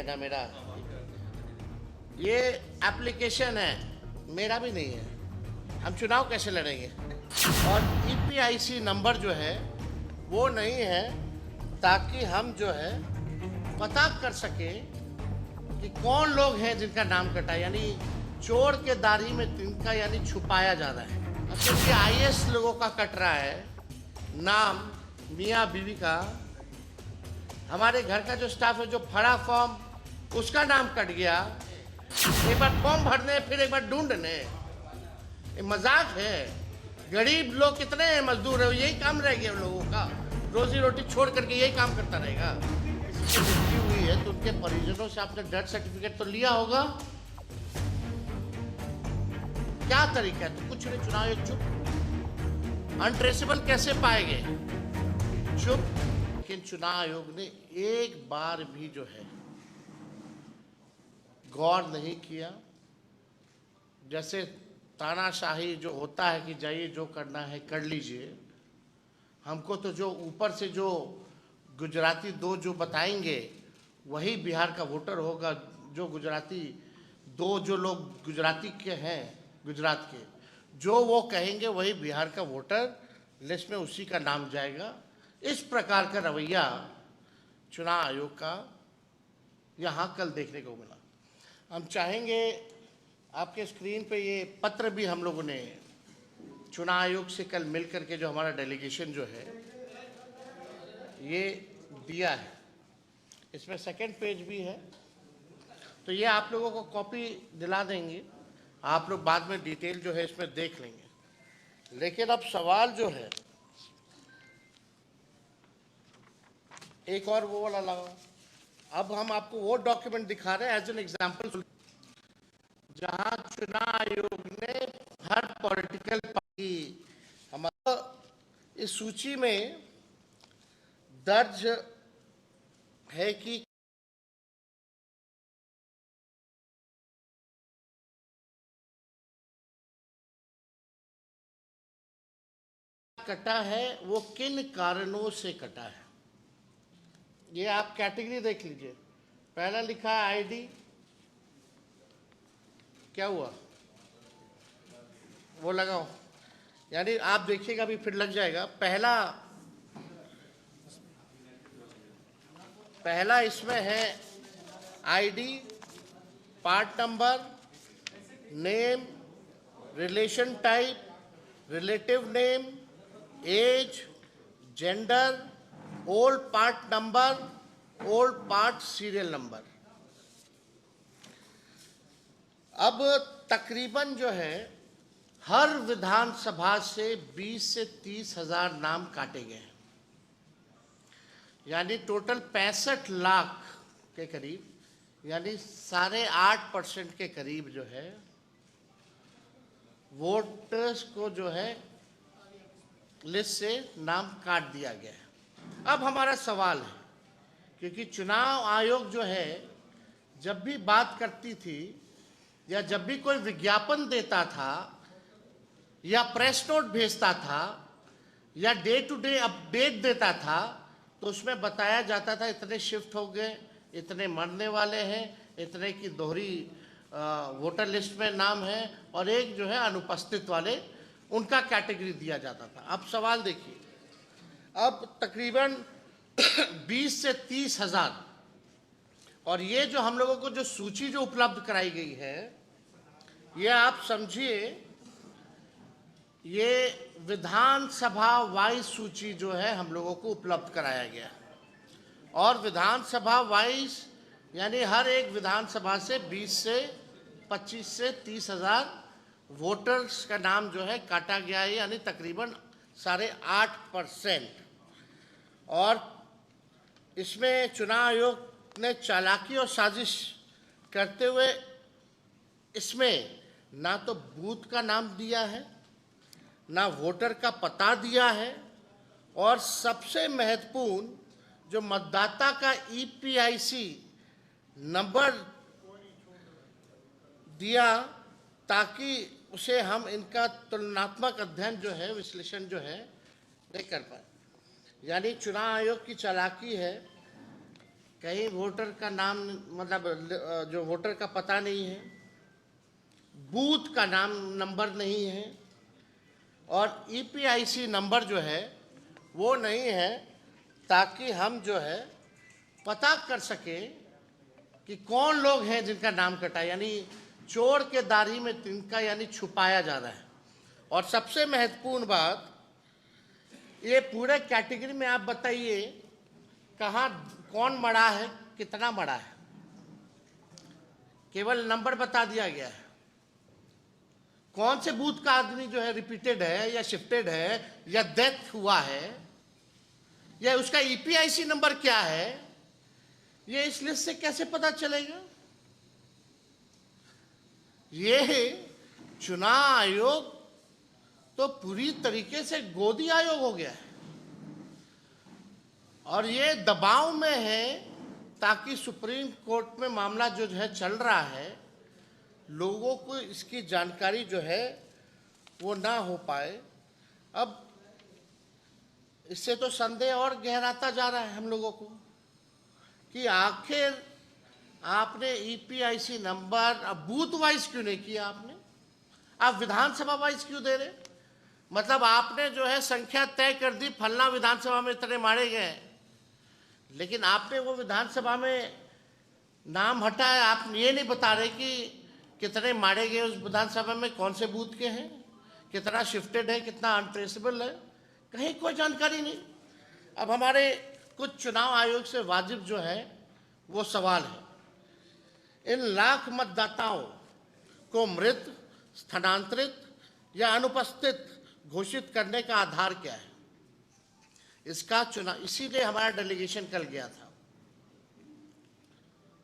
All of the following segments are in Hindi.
है ना मेरा, ये एप्लीकेशन है, मेरा भी नहीं है। हम चुनाव कैसे लड़ेंगे? और ईपीआईसी नंबर जो है वो नहीं है ताकि हम जो है पता कर सके कि कौन लोग हैं जिनका नाम कटा, यानी चोर के दाढ़ी में तिनका, यानी छुपाया जा रहा है। अब क्योंकि आईएएस लोगों का कट रहा है नाम, मियाँ बीवी का, हमारे घर का जो स्टाफ है जो फड़ा फॉर्म उसका नाम कट गया। एक बार फॉर्म भरने फिर एक बार ढूंढने, ये मजाक है। गरीब लोग कितने हैं, मजदूर है, यही काम रह गया लोगों का, रोजी रोटी छोड़ करके यही काम करता रहेगा। किसी की मृत्यु हुई है तो उनके परिजनों से आपने डेथ सर्टिफिकेट तो लिया होगा, क्या तरीका है? तो कुछ नहीं, चुनाव एक चुप। अनट्रेसेबल कैसे पाएंगे? चुप। लेकिन चुनाव आयोग ने एक बार भी जो है गौर नहीं किया। जैसे तानाशाही जो होता है कि जाइए जो करना है कर लीजिए, हमको तो जो ऊपर से जो गुजराती दो जो बताएंगे वही बिहार का वोटर होगा। जो गुजराती दो जो लोग गुजराती के हैं, गुजरात के, जो वो कहेंगे वही बिहार का वोटर लिस्ट में उसी का नाम जाएगा। इस प्रकार का रवैया चुनाव आयोग का यहाँ कल देखने को मिला। हम चाहेंगे आपके स्क्रीन पे ये पत्र भी हम लोगों ने चुनाव आयोग से कल मिल करके जो हमारा डेलीगेशन जो है ये दिया है, इसमें सेकंड पेज भी है, तो ये आप लोगों को कॉपी दिला देंगे, आप लोग बाद में डिटेल जो है इसमें देख लेंगे। लेकिन अब सवाल जो है, एक और वो वाला लगाओ। अब हम आपको वो डॉक्यूमेंट दिखा रहे हैं एज एन एग्जाम्पल, जहां चुनाव आयोग ने हर पॉलिटिकल पार्टी हमारा इस सूची में दर्ज है कि कटा है, वो किन कारणों से कटा है। ये आप कैटेगरी देख लीजिए। पहला लिखा है आईडी, क्या हुआ वो लगाओ, यानी आप देखिएगा अभी फिर लग जाएगा। पहला इसमें है ID, part number, name, relation type, relative name, age, gender, old part number, old part serial number. अब तकरीबन जो है हर विधानसभा से 20 से 30 हजार नाम काटे गए हैं, यानी टोटल 65 लाख के करीब, यानी 8.5% के करीब जो है वोटर्स को जो है लिस्ट से नाम काट दिया गया है। अब हमारा सवाल है, क्योंकि चुनाव आयोग जो है जब भी बात करती थी या जब भी कोई विज्ञापन देता था या प्रेस नोट भेजता था या डे टू डे अपडेट देता था, तो उसमें बताया जाता था इतने शिफ्ट हो गए, इतने मरने वाले हैं, इतने की दोहरी वोटर लिस्ट में नाम है, और एक जो है अनुपस्थित वाले, उनका कैटेगरी दिया जाता था। अब सवाल देखिए, अब तकरीबन 20 से 30 हजार, और ये जो हम लोगों को जो सूची जो उपलब्ध कराई गई है, ये आप समझिए ये विधानसभा वाइज सूची जो है हम लोगों को उपलब्ध कराया गया है। और विधानसभा वाइज यानी हर एक विधानसभा से 20 से 25 से 30 हजार वोटर्स का नाम जो है काटा गया है, यानी तकरीबन 8.5%। और इसमें चुनाव आयोग ने चालाकी और साजिश करते हुए इसमें ना तो बूथ का नाम दिया है, ना वोटर का पता दिया है, और सबसे महत्वपूर्ण जो मतदाता का ईपीआईसी नंबर दिया, ताकि उसे हम इनका तुलनात्मक अध्ययन जो है, विश्लेषण जो है नहीं कर पाए। यानी चुनाव आयोग की चालाकी है कहीं वोटर का नाम, मतलब जो वोटर का पता नहीं है, बूथ का नाम नंबर नहीं है, और ईपीआईसी नंबर जो है वो नहीं है, ताकि हम जो है पता कर सके कि कौन लोग हैं जिनका नाम कटा, यानी चोर के दाढ़ी में तिनका, यानी छुपाया जा रहा है। और सबसे महत्वपूर्ण बात, ये पूरे कैटेगरी में आप बताइए कहाँ कौन मरा है, कितना मरा है, केवल नंबर बता दिया गया है। कौन से बूथ का आदमी जो है रिपीटेड है या शिफ्टेड है या डेथ हुआ है, या उसका ईपीआईसी नंबर क्या है, ये इस लिस्ट से कैसे पता चलेगा? ये चुनाव आयोग तो पूरी तरीके से गोदी आयोग हो गया है, और ये दबाव में है ताकि सुप्रीम कोर्ट में मामला जो है चल रहा है, लोगों को इसकी जानकारी जो है वो ना हो पाए। अब इससे तो संदेह और गहराता जा रहा है हम लोगों को कि आखिर आपने ईपीआईसी नंबर अब बूथ वाइज क्यों नहीं किया? आपने आप विधानसभा वाइज क्यों दे रहे? मतलब आपने जो है संख्या तय कर दी, फलना विधानसभा में इतने मारे गए, लेकिन आपने वो विधानसभा में नाम हटाया। आप ये नहीं बता रहे कि कितने मारे गए उस विधानसभा में, कौन से बूथ के हैं, कितना शिफ्टेड है, कितना अनट्रेसेबल है, कहीं कोई जानकारी नहीं। अब हमारे कुछ चुनाव आयोग से वाजिब जो है वो सवाल है, इन लाख मतदाताओं को मृत, स्थानांतरित या अनुपस्थित घोषित करने का आधार क्या है? इसका चुनाव, इसीलिए हमारा डेलीगेशन कल गया था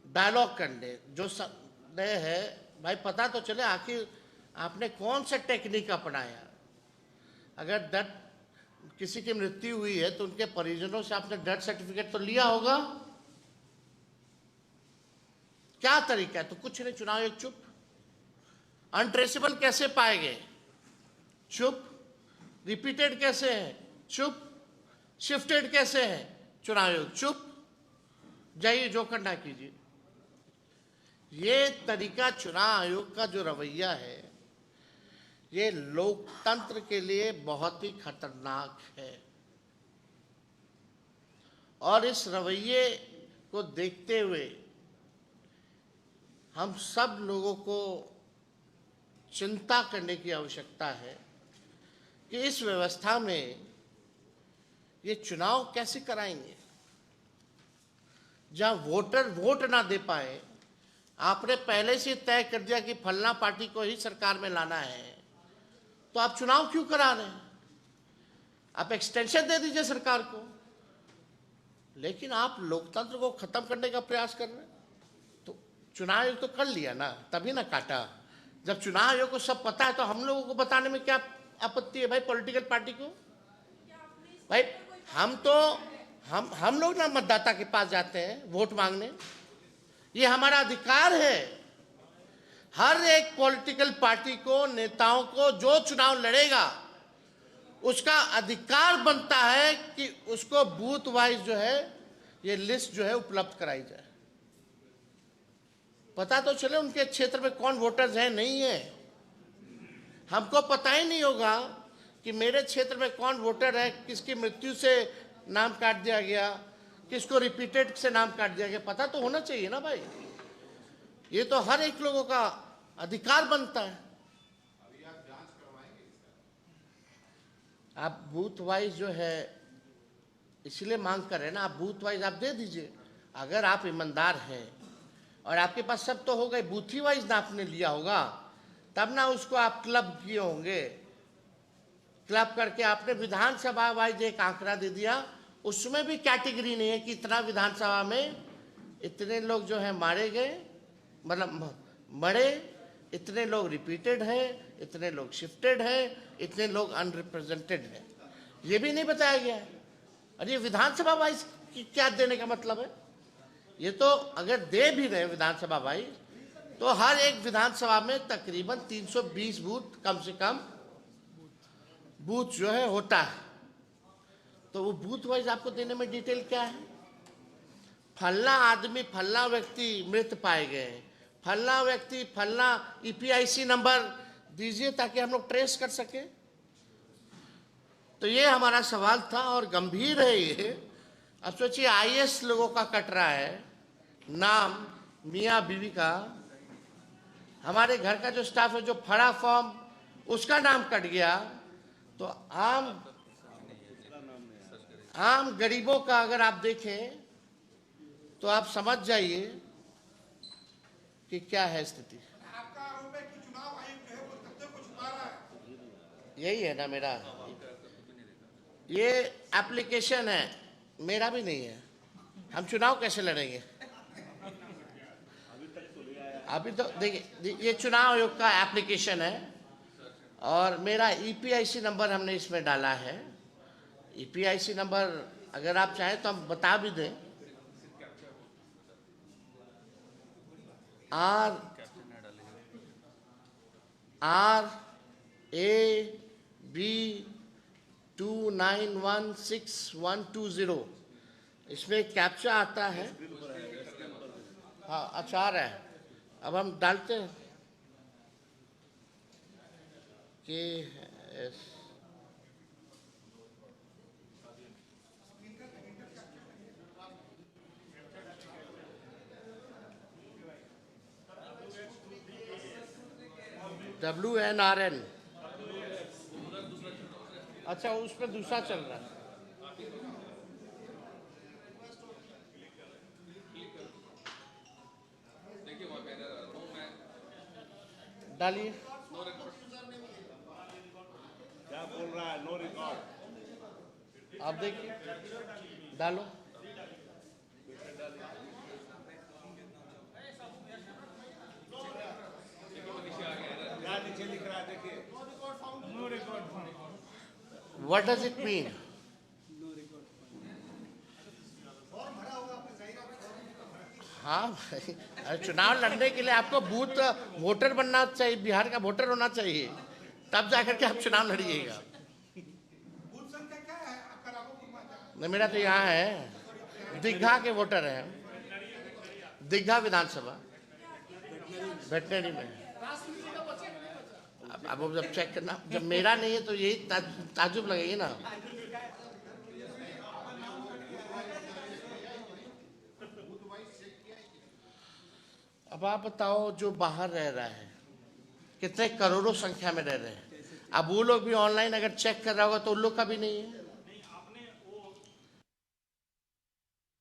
डायलॉग करने। जो संदेह है भाई पता तो चले आखिर आपने कौन सा टेक्निक अपनाया। अगर डेथ, किसी की मृत्यु हुई है तो उनके परिजनों से आपने डेथ सर्टिफिकेट तो लिया होगा, क्या तरीका है? तो कुछ नहीं, चुनाव आयोग चुप। अनट्रेसेबल कैसे पाए गए? चुप। रिपीटेड कैसे है? चुप। शिफ्टेड कैसे है? चुनाव आयोग चुप। जाइए जो करना कीजिए। ये तरीका चुनाव आयोग का जो रवैया है, ये लोकतंत्र के लिए बहुत ही खतरनाक है। और इस रवैये को देखते हुए हम सब लोगों को चिंता करने की आवश्यकता है कि इस व्यवस्था में ये चुनाव कैसे कराएंगे, जहां वोटर वोट ना दे पाए। आपने पहले से तय कर दिया कि फलना पार्टी को ही सरकार में लाना है, तो आप चुनाव क्यों करा रहे हैं? आप एक्सटेंशन दे दीजिए सरकार को, लेकिन आप लोकतंत्र को खत्म करने का प्रयास कर रहे हैं। तो चुनाव आयोग तो कर लिया ना, तभी ना काटा। जब चुनाव आयोग को सब पता है तो हम लोगों को बताने में क्या आपत्ति है भाई? पॉलिटिकल पार्टी को भाई, हम लोग ना मतदाता के पास जाते हैं वोट मांगने, ये हमारा अधिकार है। हर एक पॉलिटिकल पार्टी को, नेताओं को जो चुनाव लड़ेगा उसका अधिकार बनता है कि उसको बूथ वाइज जो है ये लिस्ट जो है उपलब्ध कराई जाए, पता तो चले उनके क्षेत्र में कौन वोटर्स हैं, नहीं है। हमको पता ही नहीं होगा कि मेरे क्षेत्र में कौन वोटर है, किसकी मृत्यु से नाम काट दिया गया, किसको रिपीटेड से नाम काट दिया गया, पता तो होना चाहिए ना भाई। ये तो हर एक लोगों का अधिकार बनता है। आप बूथ वाइज जो है इसलिए मांग कर रहे हैं ना, आप बूथ वाइज आप दे दीजिए। अगर आप ईमानदार हैं और आपके पास सब तो हो गए, बूथ ही वाइज ना आपने लिया होगा, तब ना उसको आप क्लब किए होंगे। क्लब करके आपने विधानसभा वाइज एक आंकड़ा दे दिया, उसमें भी कैटेगरी नहीं है कि इतना विधानसभा में इतने लोग जो है मारे गए, मतलब मरे, इतने लोग रिपीटेड है, इतने लोग शिफ्टेड है, इतने लोग अनरिप्रेजेंटेड है, ये भी नहीं बताया गया है। और ये विधानसभा वाइज क्या देने का मतलब है? ये तो अगर दे भी रहे विधानसभा वाइज, तो हर एक विधानसभा में तकरीबन 320 बूथ कम से कम बूथ जो है होता है। तो वो बूथ वाइज आपको देने में डिटेल क्या है? फलना आदमी फलना व्यक्ति मृत पाए गए, फलना व्यक्ति फलना ईपीआईसी नंबर दीजिए ताकि हम लोग ट्रेस कर सके। तो ये हमारा सवाल था और गंभीर है ये। अब सोचिए आईएएस लोगों का कट रहा है नाम, मियाँ बीवी का, हमारे घर का जो स्टाफ है जो फड़ा फॉर्म उसका नाम कट गया, तो आम गरीबों का अगर आप देखें तो आप समझ जाइए कि क्या है स्थिति। आपका आरोप है कि चुनाव आयोग जो है वो तथ्य को छुपा रहा है। यही है ना मेरा, ये एप्लीकेशन है, मेरा भी नहीं है। हम चुनाव कैसे लड़ेंगे? अभी तो देखिए ये चुनाव आयोग का एप्लीकेशन है और मेरा ईपीआईसी नंबर हमने इसमें डाला है। ईपीआईसी नंबर अगर आप चाहें तो हम बता भी दें। RAB 2916-120, इसमें कैप्चा आता है। हाँ अच्छा आ रहा है, अब हम डालते हैं KS WNRN। अच्छा उसमें दूसरा चल रहा है। डालिए। क्या बोल रहा है? No record. आप देखिए, डालो। क्या नीचे लिख रहा है? देखिए, no record. What does it mean? हाँ भाई, अरे चुनाव लड़ने के लिए आपको बूथ वोटर बनना चाहिए, बिहार का वोटर होना चाहिए, तब जाकर के आप चुनाव लड़िएगा। बूथ संख्या क्या है आपका? राघोपुर नहीं मेरा तो यहाँ है, दीघा के वोटर हैं, दीघा विधानसभा वेटनरी में। अब जब चेक करना, जब मेरा नहीं है तो यही ताजुब लगेगी ना। अब आप बताओ जो बाहर रह रहा है कितने करोड़ों संख्या में रह रहे हैं, अब वो लोग भी ऑनलाइन अगर चेक कर रहा होगा तो उन लोग का भी नहीं है।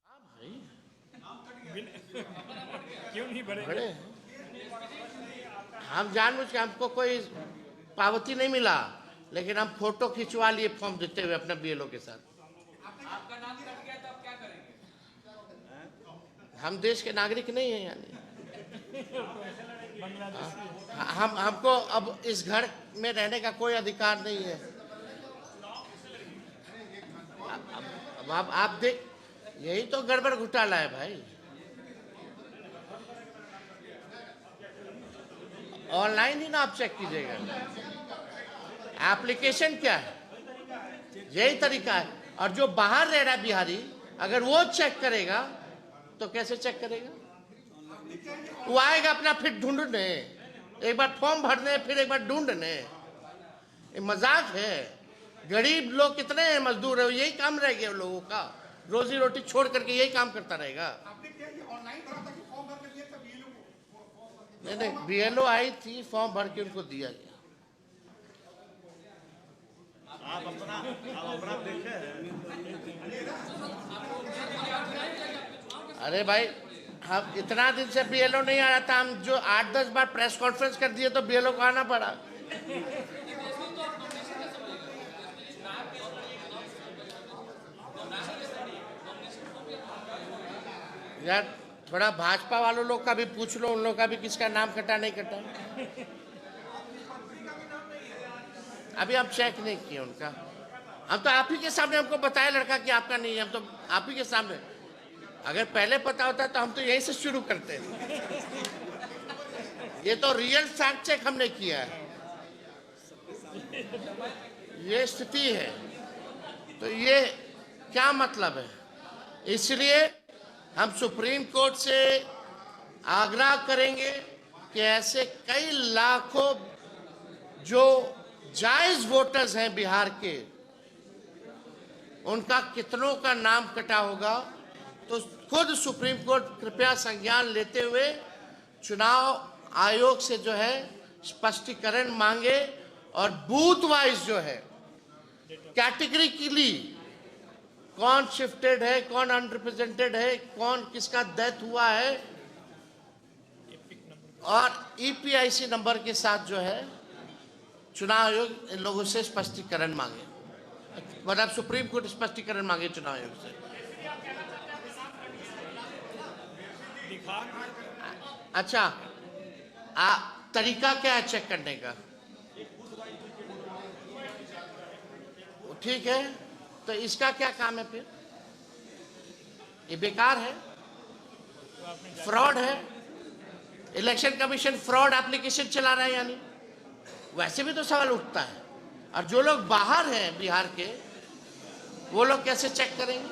हाँ भाई क्यों नहीं भरे? बड़े हैं। हम जानबूझ के, हमको कोई पावती नहीं मिला लेकिन हम फोटो खिंचवा लिए फॉर्म देते हुए अपने बीएलओ के साथ। आपका नाम कट गया तो आप क्या करेंगे? हम देश के नागरिक नहीं हैं यानी हमको अब इस घर में रहने का कोई अधिकार नहीं है। अब आप देख, यही तो गड़बड़ घोटाला है भाई। ऑनलाइन ही ना आप चेक कीजिएगा, एप्लीकेशन क्या है, यही तरीका है। और जो बाहर रह रहा है बिहारी, अगर वो चेक करेगा तो कैसे चेक करेगा? वो आएगा अपना फिर ढूंढने, एक बार फॉर्म भरने फिर एक बार ढूंढने। ये मजाक है। गरीब लोग कितने हैं, मजदूर है, यही काम रह गया लोगों का, रोजी रोटी छोड़ करके यही काम करता रहेगा। आपने क्या ये ऑनलाइन भरा था कि फॉर्म भर के दिया था बीएलओ को? नहीं बीएलओ आई थी, फॉर्म भर के उनको दिया गया। आप अपना देखे हैं? अरे भाई हम इतना दिन से बीएलओ नहीं आ रहा था, हम जो 8-10 बार प्रेस कॉन्फ्रेंस कर दिए तो बीएलओ को आना पड़ा। यार थोड़ा भाजपा वालों लोग का भी पूछ लो, उन लोग का भी किसका नाम कटा नहीं कटा। अभी हम चेक नहीं किए उनका, हम तो आप ही के सामने हमको बताया लड़का कि आपका नहीं है, हम तो आप ही के सामने। अगर पहले पता होता तो हम तो यहीं से शुरू करते। ये तो रियल फैक्ट चेक हमने किया है, ये स्थिति है। तो ये क्या मतलब है? इसलिए हम सुप्रीम कोर्ट से आग्रह करेंगे कि ऐसे कई लाखों जो जायज वोटर्स हैं बिहार के, उनका कितनों का नाम कटा होगा, तो खुद सुप्रीम कोर्ट कृपया संज्ञान लेते हुए चुनाव आयोग से जो है स्पष्टीकरण मांगे और बूथ वाइज जो है कैटेगरिकली कौन शिफ्टेड है, कौन अनरिप्रेजेंटेड है, कौन किसका डेथ हुआ है, और ईपीआईसी नंबर के साथ जो है चुनाव आयोग इन लोगों से स्पष्टीकरण मांगे, मतलब सुप्रीम कोर्ट स्पष्टीकरण मांगे चुनाव आयोग से। अच्छा, तरीका क्या है चेक करने का? ठीक है, तो इसका क्या काम है फिर? ये बेकार है, फ्रॉड है। इलेक्शन कमीशन फ्रॉड एप्लीकेशन चला रहा है, यानी वैसे भी तो सवाल उठता है। और जो लोग बाहर हैं बिहार के, वो लोग कैसे चेक करेंगे?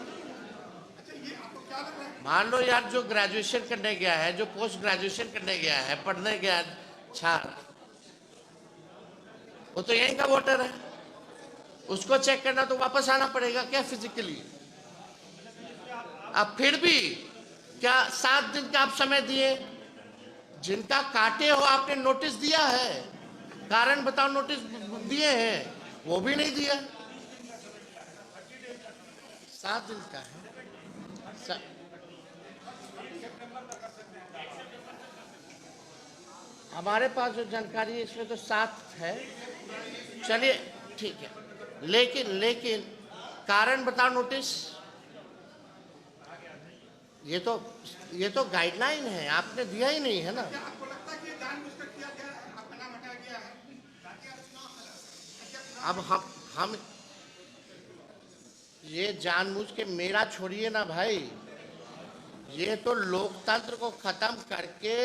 मान लो यार, जो ग्रेजुएशन करने गया है, जो पोस्ट ग्रेजुएशन करने गया है, पढ़ने गया है छात्र, वो तो यहीं का वोटर है, उसको चेक करना तो वापस आना पड़ेगा क्या फिजिकली? अब फिर भी क्या 7 दिन का आप समय दिए? जिनका काटे हो आपने नोटिस दिया है, कारण बताओ नोटिस दिए हैं, वो भी नहीं दिया। 7 दिन का है। हमारे पास जो जानकारी है इसमें तो 7 है, चलिए ठीक है, लेकिन कारण बताओ नोटिस, ये तो गाइडलाइन है, आपने दिया ही नहीं है ना। आपको लगता है कि ये जानबूझकर किया गया है, आपका नाम हटाया गया है? अब हम ये जानबूझ के मेरा छोड़िए ना भाई, ये तो लोकतंत्र को खत्म करके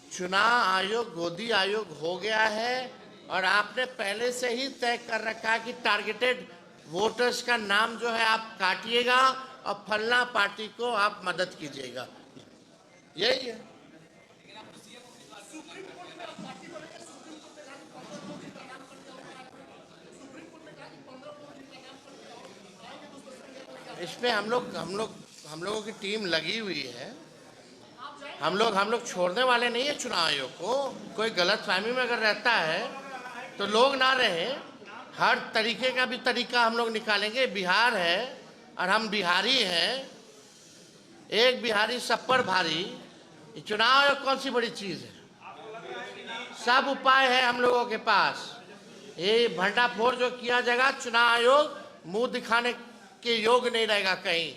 चुनाव आयोग गोदी आयोग हो गया है, और आपने पहले से ही तय कर रखा है कि टारगेटेड वोटर्स का नाम जो है आप काटिएगा और फलना पार्टी को आप मदद कीजिएगा, यही है। इसमें हम लोगों की टीम लगी हुई है। हम लोग छोड़ने वाले नहीं है चुनाव आयोग को। कोई गलतफहमी में अगर रहता है तो लोग ना रहे, हर तरीके का भी तरीका हम लोग निकालेंगे। बिहार है और हम बिहारी हैं, एक बिहारी सब पर भारी। चुनाव आयोग कौन सी बड़ी चीज है? सब उपाय है हम लोगों के पास। ये भंडाफोड़ जो किया जाएगा, चुनाव आयोग मुंह दिखाने के योग नहीं रहेगा कहीं।